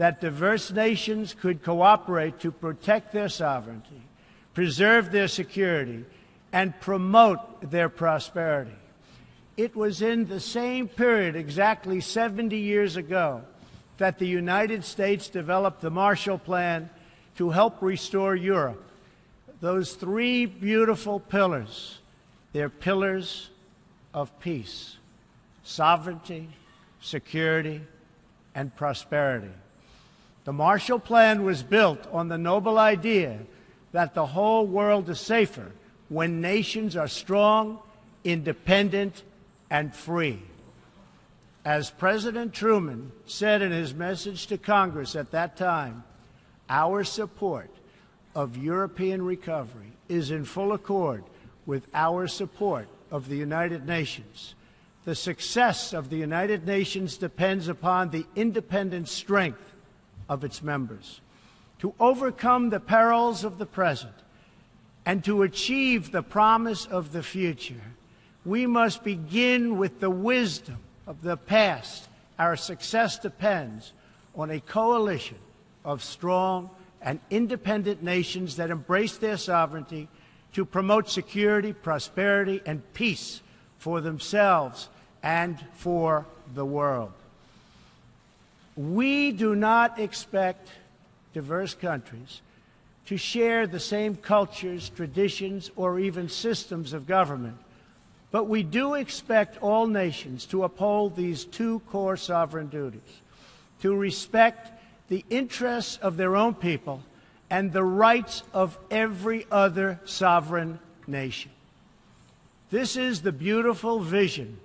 that diverse nations could cooperate to protect their sovereignty, preserve their security, and promote their prosperity. It was in the same period, exactly 70 years ago, that the United States developed the Marshall Plan to help restore Europe. Those three beautiful pillars, they're pillars of peace: sovereignty, security, and prosperity. The Marshall Plan was built on the noble idea that the whole world is safer when nations are strong, independent, and free. As President Truman said in his message to Congress at that time, our support of European recovery is in full accord with our support of the United Nations. The success of the United Nations depends upon the independent strength of its members. To overcome the perils of the present and to achieve the promise of the future, we must begin with the wisdom of the past. Our success depends on a coalition of strong and independent nations that embrace their sovereignty to promote security, prosperity, and peace for themselves and for the world. We do not expect diverse countries to share the same cultures, traditions, or even systems of government, but we do expect all nations to uphold these two core sovereign duties: to respect the interests of their own people and the rights of every other sovereign nation. This is the beautiful vision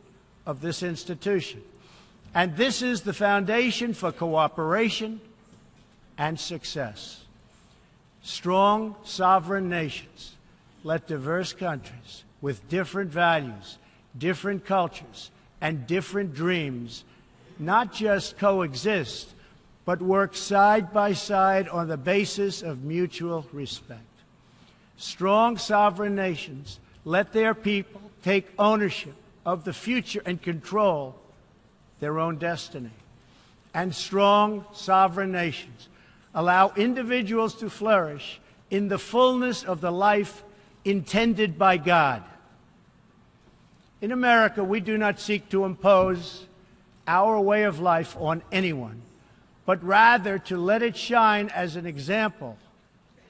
of this institution, and this is the foundation for cooperation and success. Strong sovereign nations let diverse countries with different values, different cultures, and different dreams not just coexist, but work side by side on the basis of mutual respect. Strong sovereign nations let their people take ownership of the future and control their own destiny. And strong sovereign nations allow individuals to flourish in the fullness of the life intended by God. In America, we do not seek to impose our way of life on anyone, but rather to let it shine as an example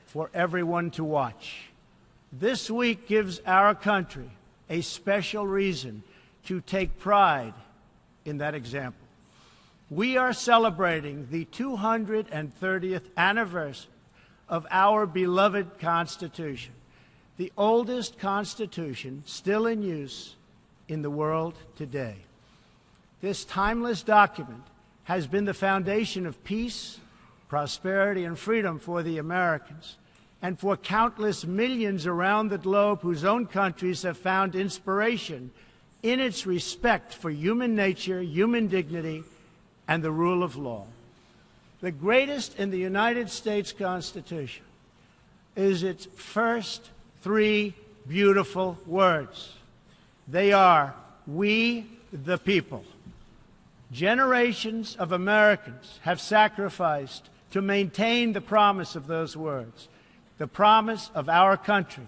for everyone to watch. This week gives our country a special reason to take pride in that example. We are celebrating the 230th anniversary of our beloved Constitution, the oldest Constitution still in use in the world today. This timeless document has been the foundation of peace, prosperity, and freedom for the Americans and for countless millions around the globe whose own countries have found inspiration in its respect for human nature, human dignity, and the rule of law. The greatest in the United States Constitution is its first three beautiful words. They are, "We the people." Generations of Americans have sacrificed to maintain the promise of those words, the promise of our country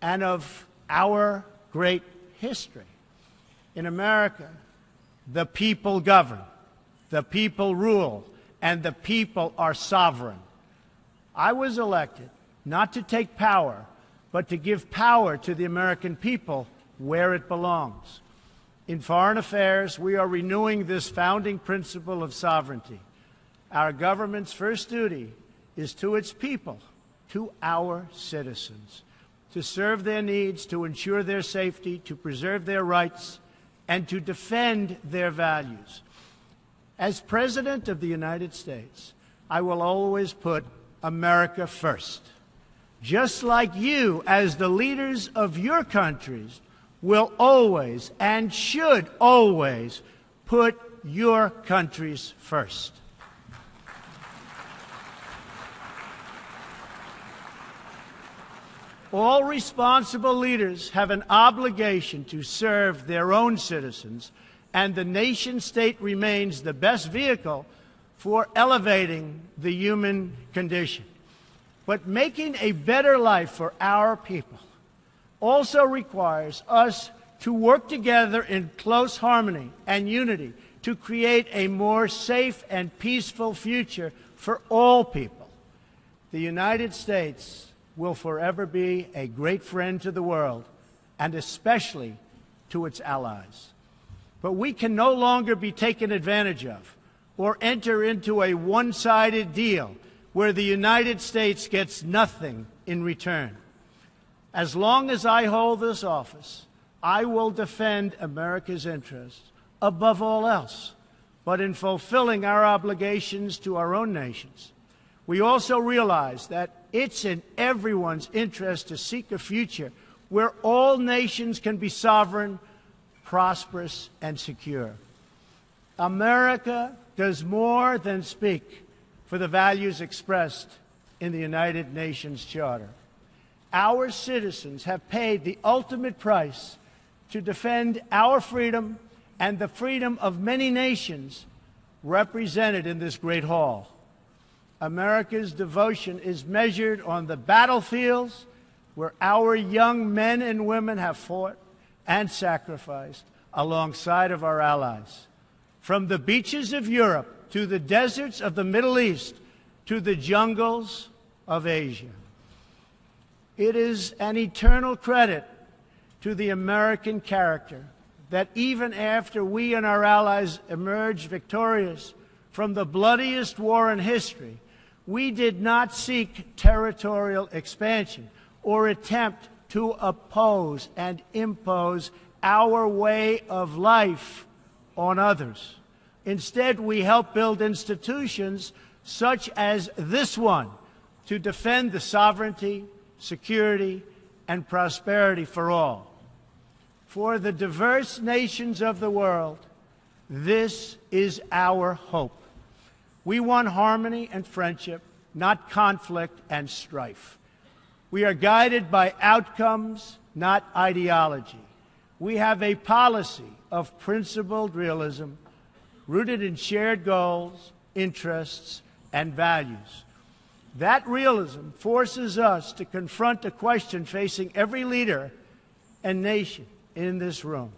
and of our great history. In America, the people govern, the people rule, and the people are sovereign. I was elected not to take power, but to give power to the American people where it belongs. In foreign affairs, we are renewing this founding principle of sovereignty. Our government's first duty is to its people, to our citizens, to serve their needs, to ensure their safety, to preserve their rights, and to defend their values. As President of the United States, I will always put America first, just like you, as the leaders of your countries, will always and should always put your countries first. All responsible leaders have an obligation to serve their own citizens, and the nation-state remains the best vehicle for elevating the human condition. But making a better life for our people also requires us to work together in close harmony and unity to create a more safe and peaceful future for all people. The United States will forever be a great friend to the world, and especially to its allies. But we can no longer be taken advantage of or enter into a one-sided deal where the United States gets nothing in return. As long as I hold this office, I will defend America's interests above all else. But in fulfilling our obligations to our own nations, we also realize that it's in everyone's interest to seek a future where all nations can be sovereign, prosperous, and secure. America does more than speak for the values expressed in the United Nations Charter. Our citizens have paid the ultimate price to defend our freedom and the freedom of many nations represented in this great hall. America's devotion is measured on the battlefields where our young men and women have fought and sacrificed alongside of our allies. From the beaches of Europe to the deserts of the Middle East to the jungles of Asia. It is an eternal credit to the American character that even after we and our allies emerged victorious from the bloodiest war in history, we did not seek territorial expansion or attempt to oppose and impose our way of life on others. Instead, we helped build institutions such as this one to defend the sovereignty, security, and prosperity for all. For the diverse nations of the world, this is our hope. We want harmony and friendship, not conflict and strife. We are guided by outcomes, not ideology. We have a policy of principled realism rooted in shared goals, interests, and values. That realism forces us to confront a question facing every leader and nation in this room.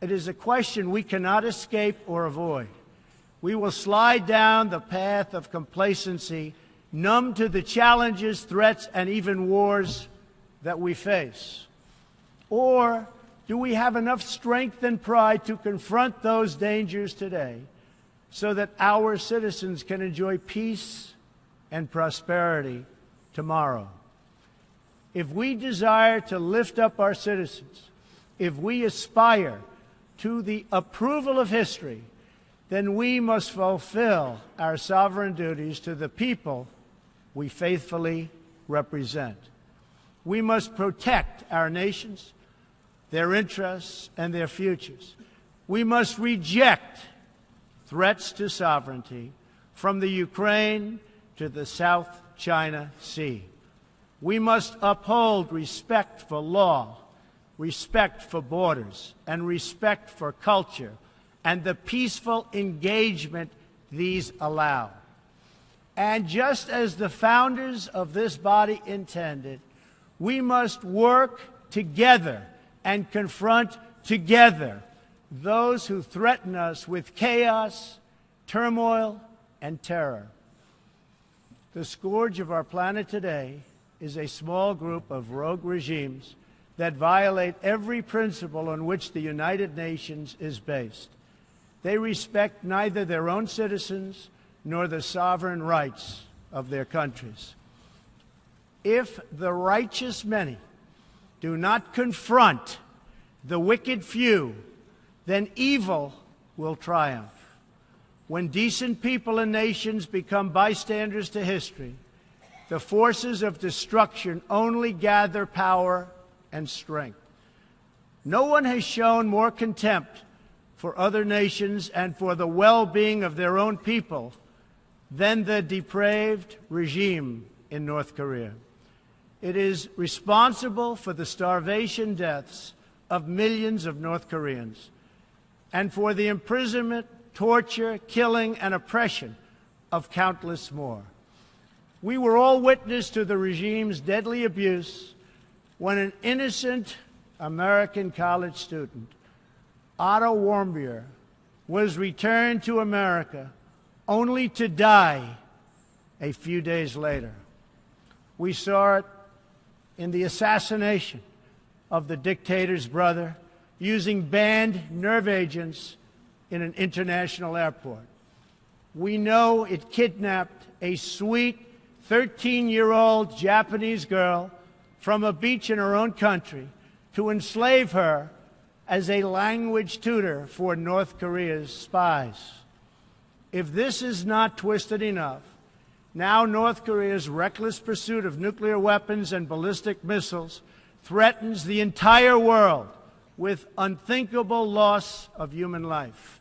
It is a question we cannot escape or avoid. We will slide down the path of complacency, numb to the challenges, threats, and even wars that we face. Or do we have enough strength and pride to confront those dangers today so that our citizens can enjoy peace and prosperity tomorrow? If we desire to lift up our citizens, if we aspire to the approval of history, then we must fulfill our sovereign duties to the people we faithfully represent. We must protect our nations, their interests, and their futures. We must reject threats to sovereignty from the Ukraine to the South China Sea. We must uphold respect for law, respect for borders, and respect for culture, and the peaceful engagement these allow. And just as the founders of this body intended, we must work together and confront together those who threaten us with chaos, turmoil, and terror. The scourge of our planet today is a small group of rogue regimes that violate every principle on which the United Nations is based. They respect neither their own citizens nor the sovereign rights of their countries. If the righteous many do not confront the wicked few, then evil will triumph. When decent people and nations become bystanders to history, the forces of destruction only gather power and strength. No one has shown more contempt for other nations and for the well-being of their own people than the depraved regime in North Korea. It is responsible for the starvation deaths of millions of North Koreans and for the imprisonment, torture, killing, and oppression of countless more. We were all witness to the regime's deadly abuse when an innocent American college student, Otto Warmbier, was returned to America only to die a few days later. We saw it in the assassination of the dictator's brother using banned nerve agents in an international airport. We know it kidnapped a sweet 13-year-old Japanese girl from a beach in her own country to enslave her as a language tutor for North Korea's spies. If this is not twisted enough, now North Korea's reckless pursuit of nuclear weapons and ballistic missiles threatens the entire world with unthinkable loss of human life.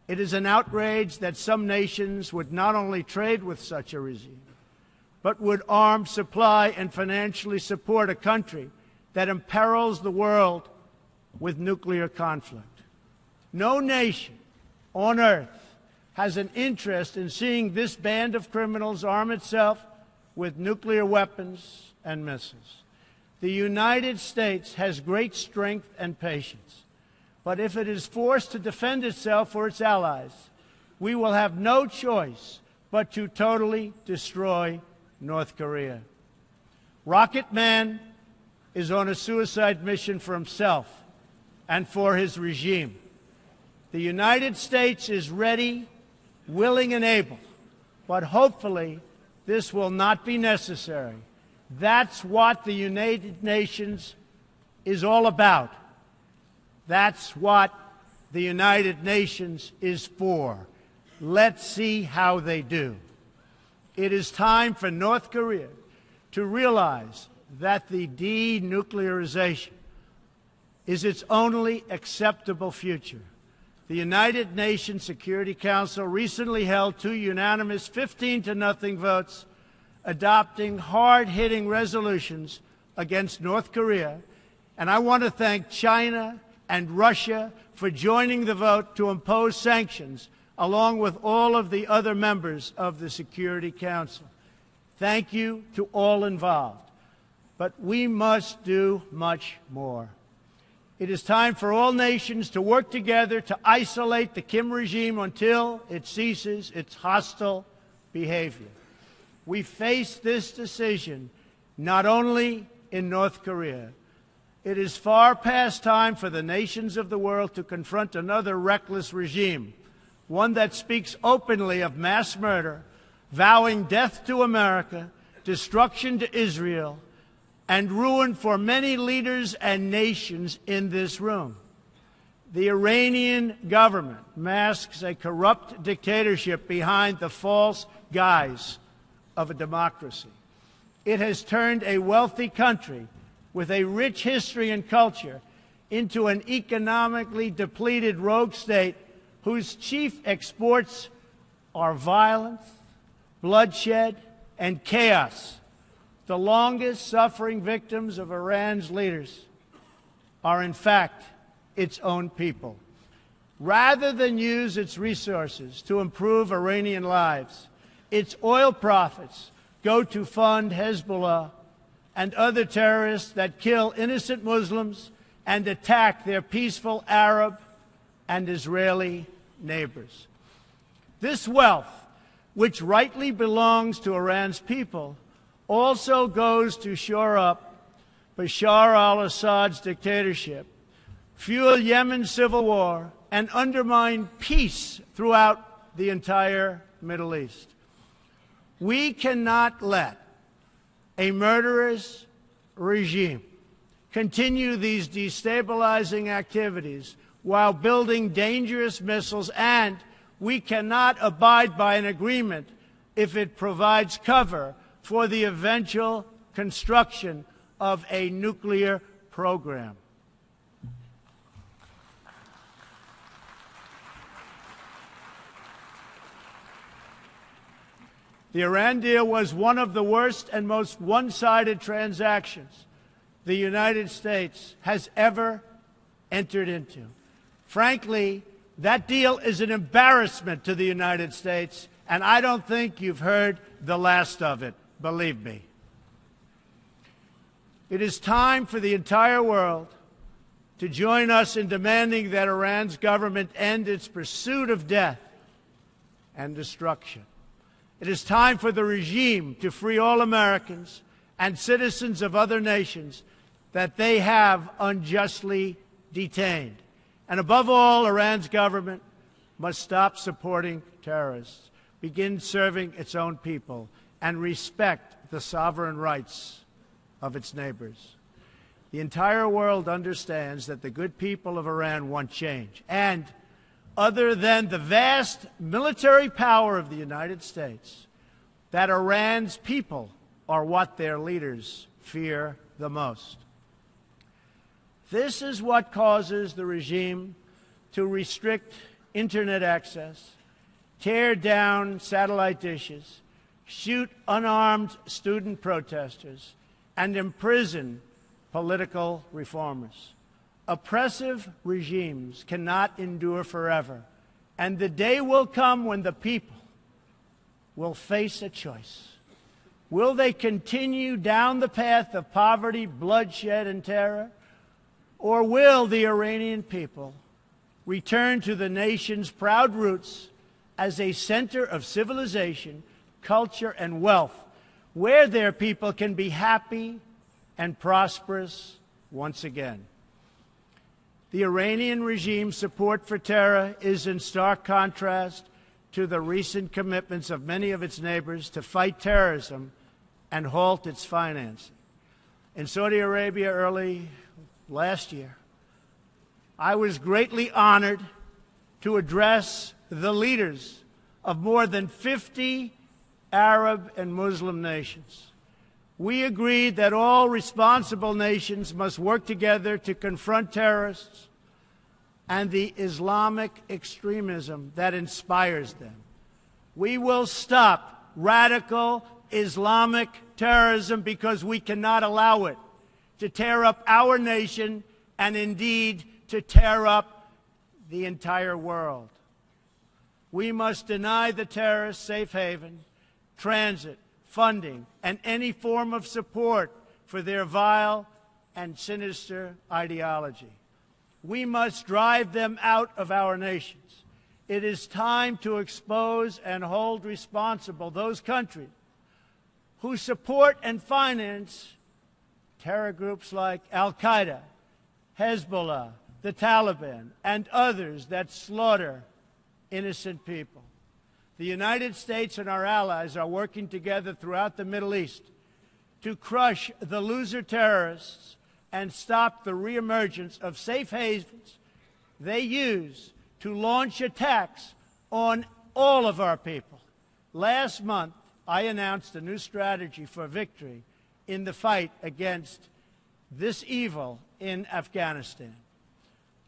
It is an outrage that some nations would not only trade with such a regime, but would arm, supply, and financially support a country that imperils the world with nuclear conflict. No nation on earth has an interest in seeing this band of criminals arm itself with nuclear weapons and missiles. The United States has great strength and patience, but if it is forced to defend itself or its allies, we will have no choice but to totally destroy North Korea. Rocket Man is on a suicide mission for himself and for his regime. The United States is ready, willing, and able, but hopefully this will not be necessary. That's what the United Nations is all about. That's what the United Nations is for. Let's see how they do. It is time for North Korea to realize that the denuclearization is its only acceptable future. The United Nations Security Council recently held 2 unanimous 15-0 votes adopting hard-hitting resolutions against North Korea, and I want to thank China and Russia for joining the vote to impose sanctions along with all of the other members of the Security Council. Thank you to all involved. But we must do much more. It is time for all nations to work together to isolate the Kim regime until it ceases its hostile behavior. We face this decision not only in North Korea. It is far past time for the nations of the world to confront another reckless regime, one that speaks openly of mass murder, vowing death to America, destruction to Israel, and ruin for many leaders and nations in this room. The Iranian government masks a corrupt dictatorship behind the false guise of a democracy. It has turned a wealthy country with a rich history and culture into an economically depleted rogue state whose chief exports are violence, bloodshed, and chaos. The longest-suffering victims of Iran's leaders are, in fact, its own people. Rather than use its resources to improve Iranian lives, its oil profits go to fund Hezbollah and other terrorists that kill innocent Muslims and attack their peaceful Arab and Israeli neighbors. This wealth, which rightly belongs to Iran's people, also goes to shore up Bashar al-Assad's dictatorship, fuel Yemen's civil war, and undermine peace throughout the entire Middle East. We cannot let a murderous regime continue these destabilizing activities while building dangerous missiles, and we cannot abide by an agreement if it provides cover for the eventual construction of a nuclear program. The Iran deal was one of the worst and most one-sided transactions the United States has ever entered into. Frankly, that deal is an embarrassment to the United States And I don't think you've heard the last of it, believe me. It is time for the entire world to join us in demanding that Iran's government end its pursuit of death and destruction. It is time for the regime to free all Americans and citizens of other nations that they have unjustly detained. And above all, Iran's government must stop supporting terrorists, begin serving its own people, and respect the sovereign rights of its neighbors. The entire world understands that the good people of Iran want change. And other than the vast military power of the United States, that Iran's people are what their leaders fear the most. This is what causes the regime to restrict internet access, tear down satellite dishes, shoot unarmed student protesters, and imprison political reformers. Oppressive regimes cannot endure forever, and the day will come when the people will face a choice. Will they continue down the path of poverty, bloodshed, and terror? Or will the Iranian people return to the nation's proud roots as a center of civilization, culture, and wealth, where their people can be happy and prosperous once again? The Iranian regime's support for terror is in stark contrast to the recent commitments of many of its neighbors to fight terrorism and halt its financing. In Saudi Arabia early last year, I was greatly honored to address the leaders of more than 50 Arab and Muslim nations. We agreed that all responsible nations must work together to confront terrorists and the Islamic extremism that inspires them. We will stop radical Islamic terrorism because we cannot allow it to tear up our nation and indeed to tear up the entire world. We must deny the terrorists safe haven, transit, funding, and any form of support for their vile and sinister ideology. We must drive them out of our nations. It is time to expose and hold responsible those countries who support and finance terror groups like Al-Qaeda, Hezbollah, the Taliban, and others that slaughter innocent people. The United States and our allies are working together throughout the Middle East to crush the loser terrorists and stop the reemergence of safe havens they use to launch attacks on all of our people. Last month, I announced a new strategy for victory in the fight against this evil in Afghanistan.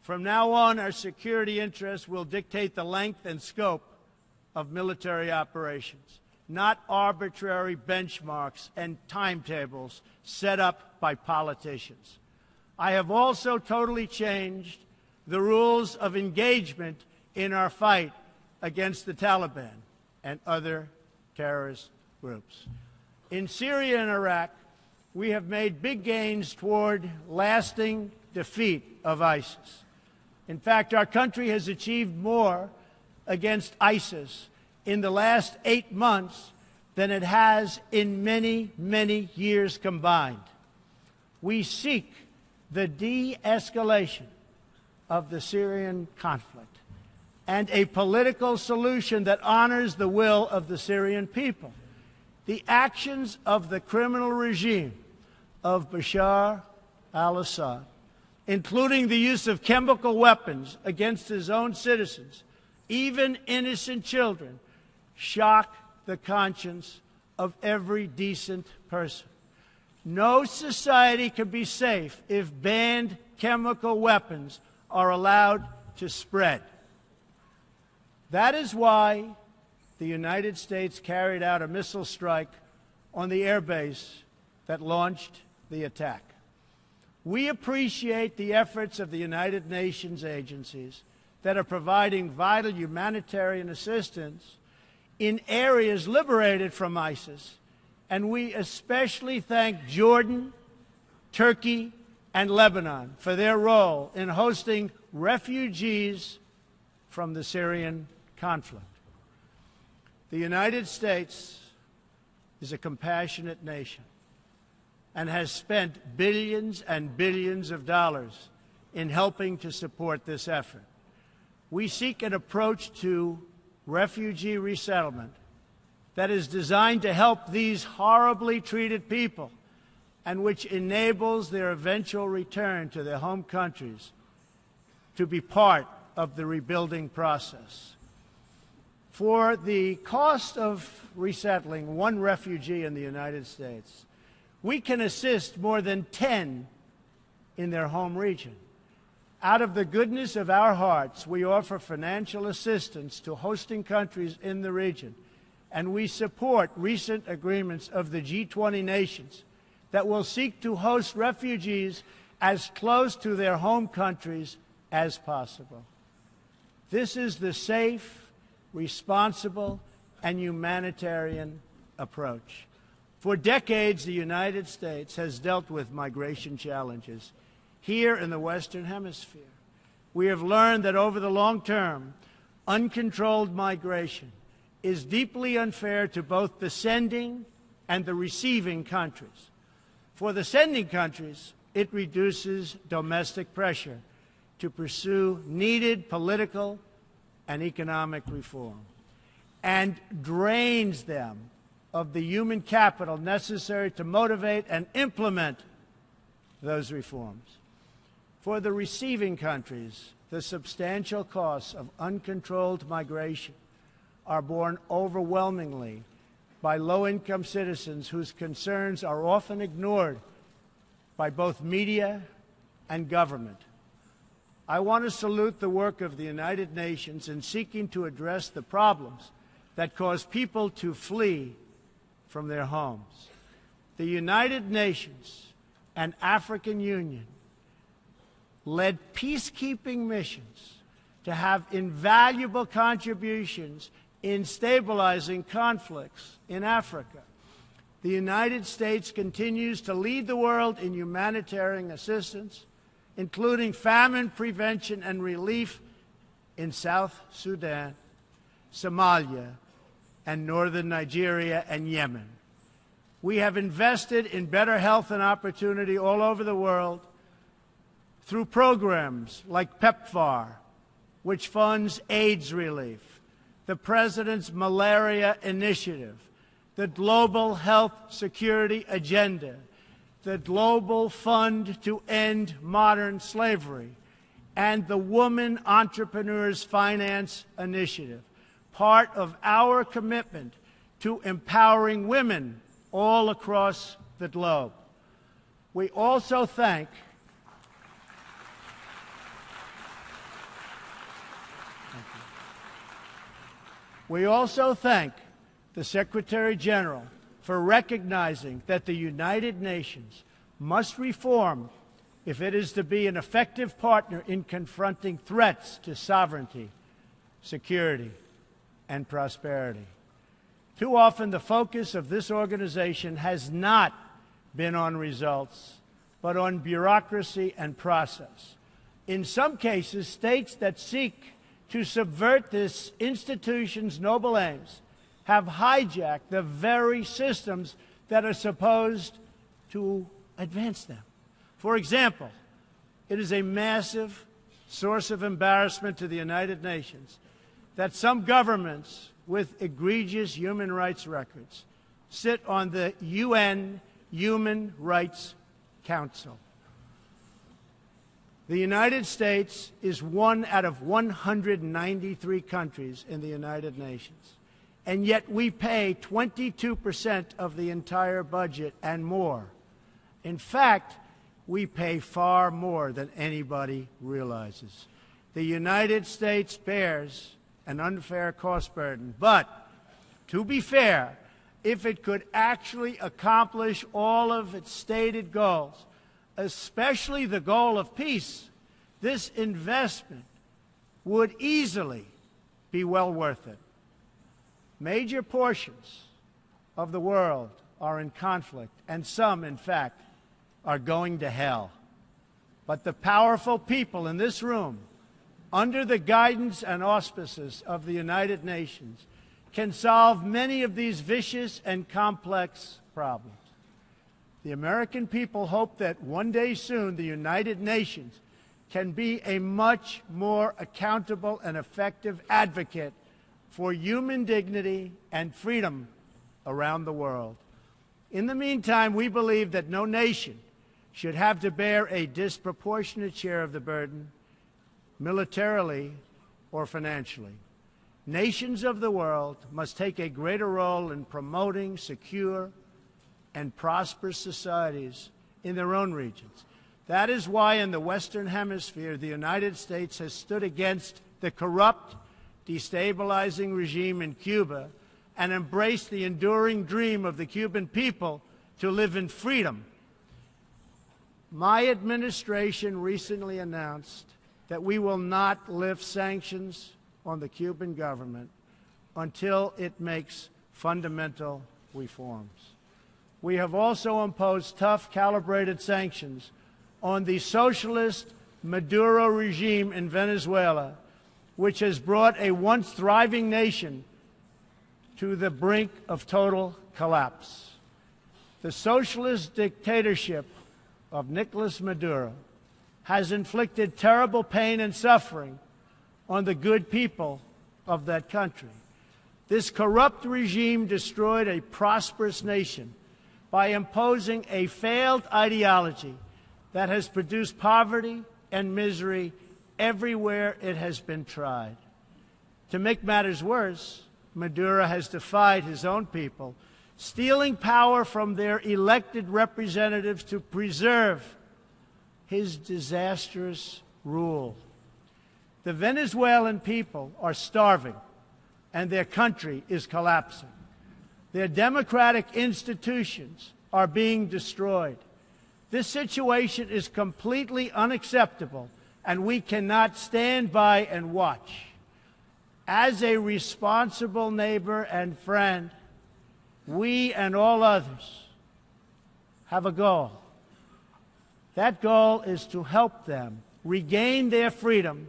From now on, our security interests will dictate the length and scope of military operations, not arbitrary benchmarks and timetables set up by politicians. I have also totally changed the rules of engagement in our fight against the Taliban and other terrorist groups. In Syria and Iraq, we have made big gains toward lasting defeat of ISIS. In fact, our country has achieved more against ISIS in the last 8 months than it has in many, many years combined. We seek the de-escalation of the Syrian conflict and a political solution that honors the will of the Syrian people. The actions of the criminal regime of Bashar al-Assad, including the use of chemical weapons against his own citizens, even innocent children, shock the conscience of every decent person. No society can be safe if banned chemical weapons are allowed to spread. That is why the United States carried out a missile strike on the airbase that launched the attack. We appreciate the efforts of the United Nations agencies that are providing vital humanitarian assistance in areas liberated from ISIS, and we especially thank Jordan, Turkey, and Lebanon for their role in hosting refugees from the Syrian conflict. The United States is a compassionate nation and has spent billions and billions of dollars in helping to support this effort. We seek an approach to refugee resettlement that is designed to help these horribly treated people and which enables their eventual return to their home countries to be part of the rebuilding process. For the cost of resettling one refugee in the United States, we can assist more than 10 in their home region. Out of the goodness of our hearts, we offer financial assistance to hosting countries in the region, and we support recent agreements of the G20 nations that will seek to host refugees as close to their home countries as possible. This is the safe, responsible, and humanitarian approach. For decades, the United States has dealt with migration challenges here in the Western Hemisphere. We have learned that over the long term, uncontrolled migration is deeply unfair to both the sending and the receiving countries. For the sending countries, it reduces domestic pressure to pursue needed political and economic reform and drains them of the human capital necessary to motivate and implement those reforms. For the receiving countries, the substantial costs of uncontrolled migration are borne overwhelmingly by low-income citizens whose concerns are often ignored by both media and government. I want to salute the work of the United Nations in seeking to address the problems that cause people to flee from their homes. The United Nations and African Union led peacekeeping missions to have invaluable contributions in stabilizing conflicts in Africa. The United States continues to lead the world in humanitarian assistance, including famine prevention and relief in South Sudan, Somalia, and northern Nigeria and Yemen. We have invested in better health and opportunity all over the world through programs like PEPFAR, which funds AIDS relief, the President's Malaria Initiative, the Global Health Security Agenda, the Global Fund to End Modern Slavery, and the Woman Entrepreneurs Finance Initiative, part of our commitment to empowering women all across the globe. We also thank the Secretary General for recognizing that the United Nations must reform if it is to be an effective partner in confronting threats to sovereignty, security, and prosperity. Too often, the focus of this organization has not been on results, but on bureaucracy and process. In some cases, states that seek to subvert this institution's noble aims have hijacked the very systems that are supposed to advance them. For example, it is a massive source of embarrassment to the United Nations that some governments with egregious human rights records sit on the UN Human Rights Council. The United States is one out of 193 countries in the United Nations, and yet we pay 22% of the entire budget and more. In fact, we pay far more than anybody realizes. The United States bears an unfair cost burden, but to be fair, if it could actually accomplish all of its stated goals, especially the goal of peace, this investment would easily be well worth it. Major portions of the world are in conflict, and some, in fact, are going to hell. But the powerful people in this room, under the guidance and auspices of the United Nations, can solve many of these vicious and complex problems. The American people hope that one day soon the United Nations can be a much more accountable and effective advocate for human dignity and freedom around the world. In the meantime, we believe that no nation should have to bear a disproportionate share of the burden, militarily or financially. Nations of the world must take a greater role in promoting secure and prosperous societies in their own regions. That is why in the Western Hemisphere, the United States has stood against the corrupt, destabilizing regime in Cuba and embraced the enduring dream of the Cuban people to live in freedom. My administration recently announced that we will not lift sanctions on the Cuban government until it makes fundamental reforms. We have also imposed tough, calibrated sanctions on the socialist Maduro regime in Venezuela, which has brought a once thriving nation to the brink of total collapse. The socialist dictatorship of Nicolas Maduro has inflicted terrible pain and suffering on the good people of that country. This corrupt regime destroyed a prosperous nation by imposing a failed ideology that has produced poverty and misery everywhere it has been tried. To make matters worse, Maduro has defied his own people, stealing power from their elected representatives to preserve his disastrous rule. The Venezuelan people are starving, and their country is collapsing. Their democratic institutions are being destroyed. This situation is completely unacceptable, and we cannot stand by and watch. As a responsible neighbor and friend, we and all others have a goal. That goal is to help them regain their freedom,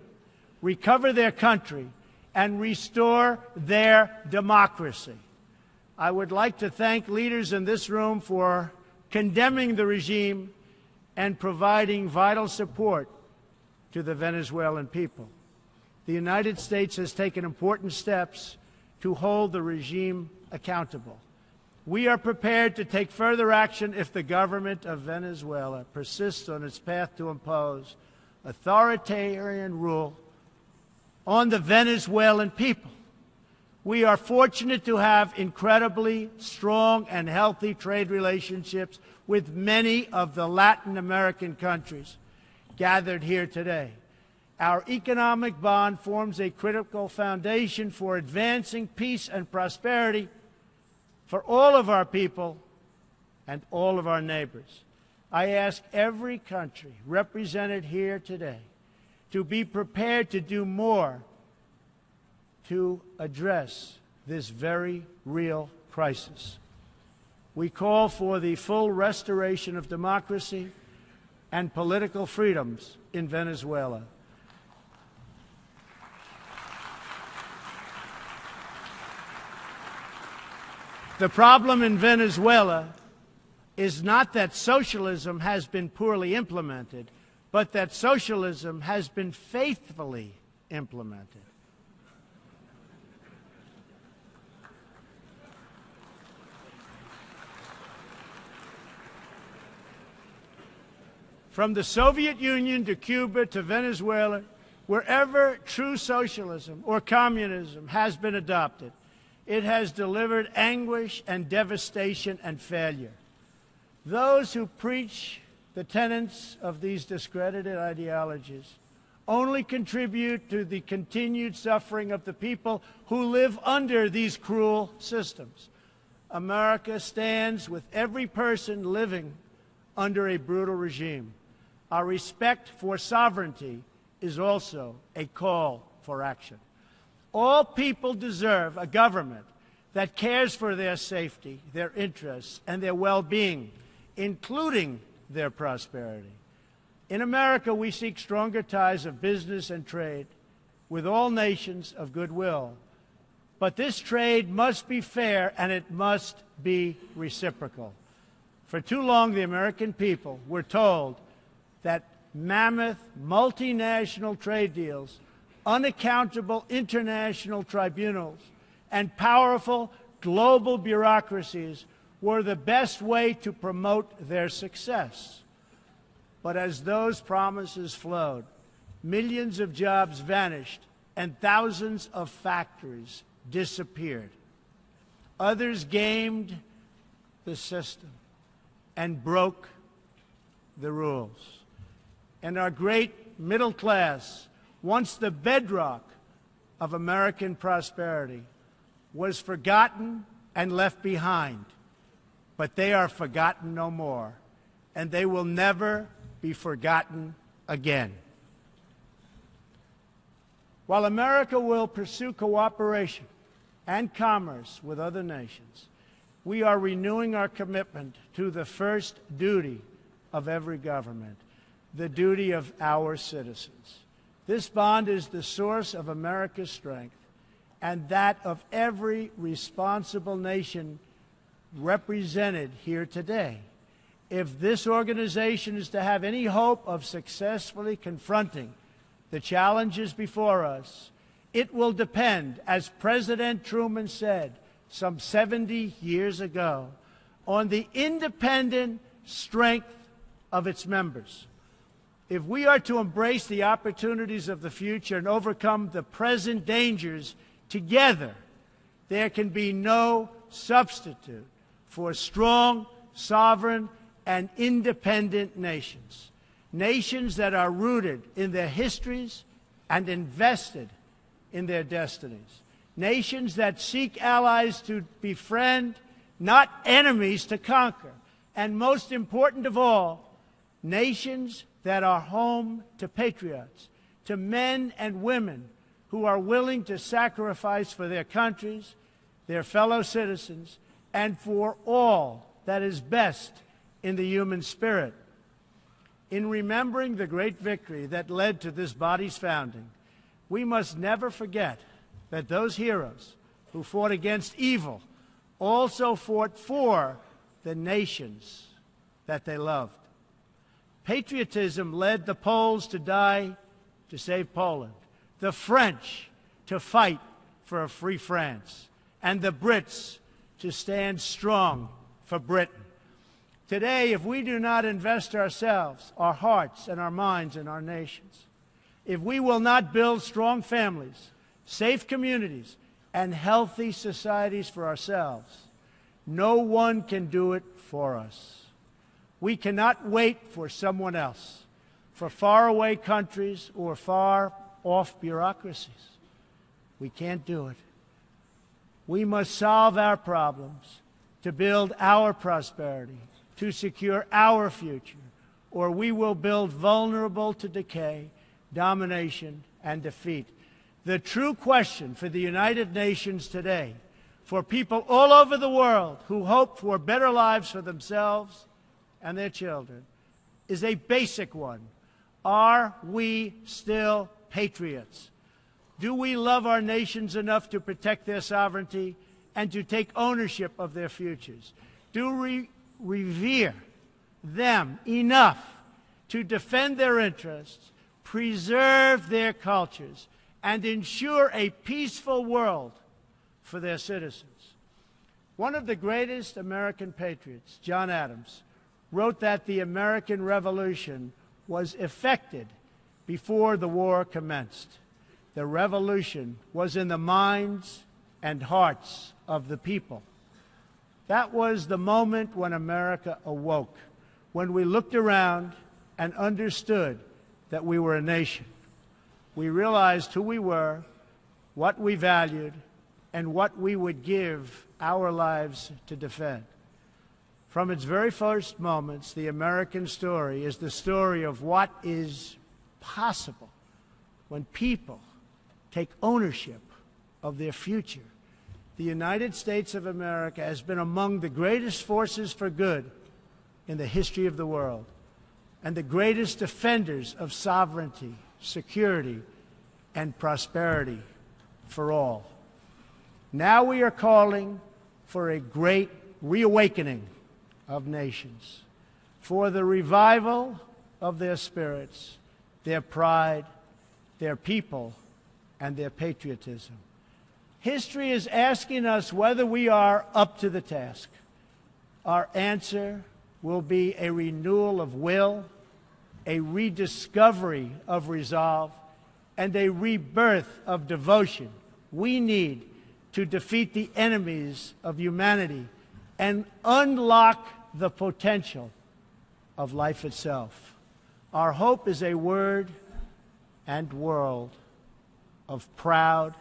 recover their country, and restore their democracy. I would like to thank leaders in this room for condemning the regime and providing vital support to the Venezuelan people. The United States has taken important steps to hold the regime accountable. We are prepared to take further action if the government of Venezuela persists on its path to impose authoritarian rule on the Venezuelan people. We are fortunate to have incredibly strong and healthy trade relationships with many of the Latin American countries gathered here today. Our economic bond forms a critical foundation for advancing peace and prosperity for all of our people and all of our neighbors. I ask every country represented here today to be prepared to do more to address this very real crisis. We call for the full restoration of democracy and political freedoms in Venezuela. The problem in Venezuela is not that socialism has been poorly implemented, but that socialism has been faithfully implemented. From the Soviet Union to Cuba to Venezuela, wherever true socialism or communism has been adopted, it has delivered anguish and devastation and failure. Those who preach the tenets of these discredited ideologies only contribute to the continued suffering of the people who live under these cruel systems. America stands with every person living under a brutal regime. Our respect for sovereignty is also a call for action. All people deserve a government that cares for their safety, their interests, and their well-being, including their prosperity. In America, we seek stronger ties of business and trade with all nations of goodwill. But this trade must be fair and it must be reciprocal. For too long, the American people were told that mammoth multinational trade deals, unaccountable international tribunals, and powerful global bureaucracies were the best way to promote their success. But as those promises flowed, millions of jobs vanished and thousands of factories disappeared. Others gamed the system and broke the rules. And our great middle class, once the bedrock of American prosperity, was forgotten and left behind. But they are forgotten no more, and they will never be forgotten again. While America will pursue cooperation and commerce with other nations, we are renewing our commitment to the first duty of every government, the duty of our citizens. This bond is the source of America's strength and that of every responsible nation represented here today. If this organization is to have any hope of successfully confronting the challenges before us, it will depend, as President Truman said some 70 years ago, on the independent strength of its members. If we are to embrace the opportunities of the future and overcome the present dangers together, there can be no substitute for strong, sovereign, and independent nations. Nations that are rooted in their histories and invested in their destinies. Nations that seek allies to befriend, not enemies to conquer. And most important of all, nations that are home to patriots, to men and women who are willing to sacrifice for their countries, their fellow citizens, and for all that is best in the human spirit. In remembering the great victory that led to this body's founding, we must never forget that those heroes who fought against evil also fought for the nations that they loved. Patriotism led the Poles to die to save Poland, the French to fight for a free France, and the Brits to stand strong for Britain. Today, if we do not invest ourselves, our hearts, and our minds in our nations, if we will not build strong families, safe communities, and healthy societies for ourselves, no one can do it for us. We cannot wait for someone else, for faraway countries or far-off bureaucracies. We can't do it. We must solve our problems to build our prosperity, to secure our future, or we will build vulnerable to decay, domination, and defeat. The true question for the United Nations today, for people all over the world who hope for better lives for themselves and their children, is a basic one. Are we still patriots? Do we love our nations enough to protect their sovereignty and to take ownership of their futures? Do we revere them enough to defend their interests, preserve their cultures, and ensure a peaceful world for their citizens? One of the greatest American patriots, John Adams, wrote that the American Revolution was effected before the war commenced. The revolution was in the minds and hearts of the people. That was the moment when America awoke, when we looked around and understood that we were a nation. We realized who we were, what we valued, and what we would give our lives to defend. From its very first moments, the American story is the story of what is possible when people take ownership of their future, the United States of America has been among the greatest forces for good in the history of the world and the greatest defenders of sovereignty, security, and prosperity for all. Now we are calling for a great reawakening of nations, for the revival of their spirits, their pride, their people, and their patriotism. History is asking us whether we are up to the task. Our answer will be a renewal of will, a rediscovery of resolve, and a rebirth of devotion we need to defeat the enemies of humanity and unlock the potential of life itself. Our hope is a word and world of proud,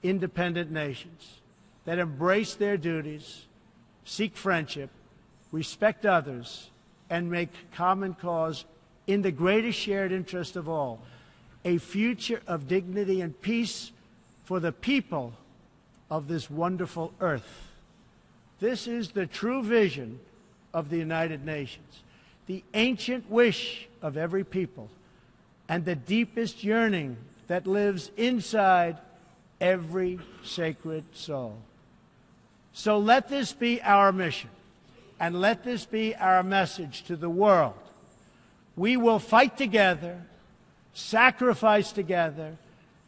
independent nations that embrace their duties, seek friendship, respect others, and make common cause in the greatest shared interest of all, a future of dignity and peace for the people of this wonderful earth. This is the true vision of the United Nations, the ancient wish of every people, and the deepest yearning that lives inside every sacred soul. So let this be our mission, and let this be our message to the world. We will fight together, sacrifice together,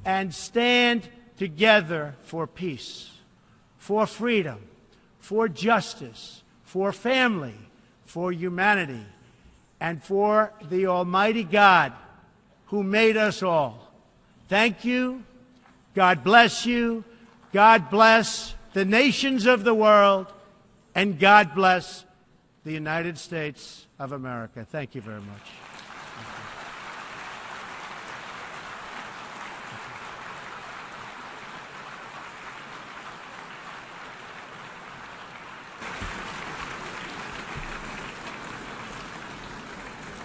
and stand together for peace, for freedom, for justice, for family, for humanity, and for the Almighty God who made us all. Thank you. God bless you. God bless the nations of the world. And God bless the United States of America. Thank you very much.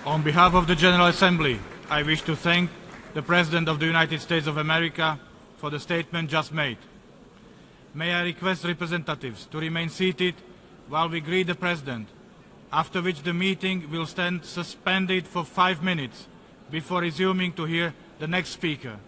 On behalf of the General Assembly, I wish to thank the President of the United States of America for the statement just made. May I request representatives to remain seated while we greet the President, after which the meeting will stand suspended for 5 minutes before resuming to hear the next speaker.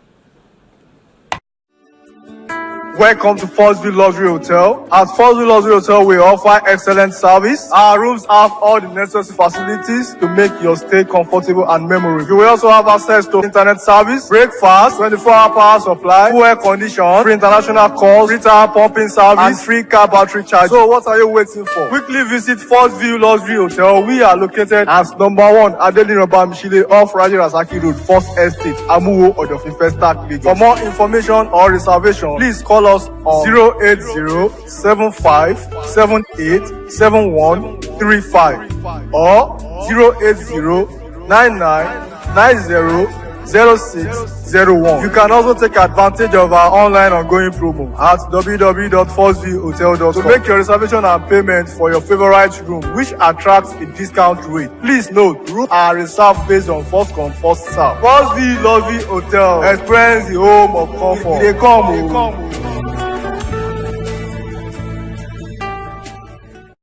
Welcome to Forstview Luxury Hotel. At Forstview Luxury Hotel, we offer excellent service. Our rooms have all the necessary facilities to make your stay comfortable and memorable. You will also have access to internet service, breakfast, 24-hour power supply, full air condition, free international calls, free tire pumping service, and free car battery charging. So what are you waiting for? Quickly visit Forstview Luxury Hotel. We are located at number 1 Adeline Obamishile off Raji Rasaki Road, First Estate, Amuwo, Odofin Festac, Lagos. For more information or reservation, please call us on 08075787135 or 08099900601. You can also take advantage of our online ongoing promo at www.forceviewhotel.com to make your reservation and payment for your favorite room, which attracts a discount rate. Please note, rooms are reserved based on first come, first serve. Forstview Luxury Hotel, experience the home of comfort. They come.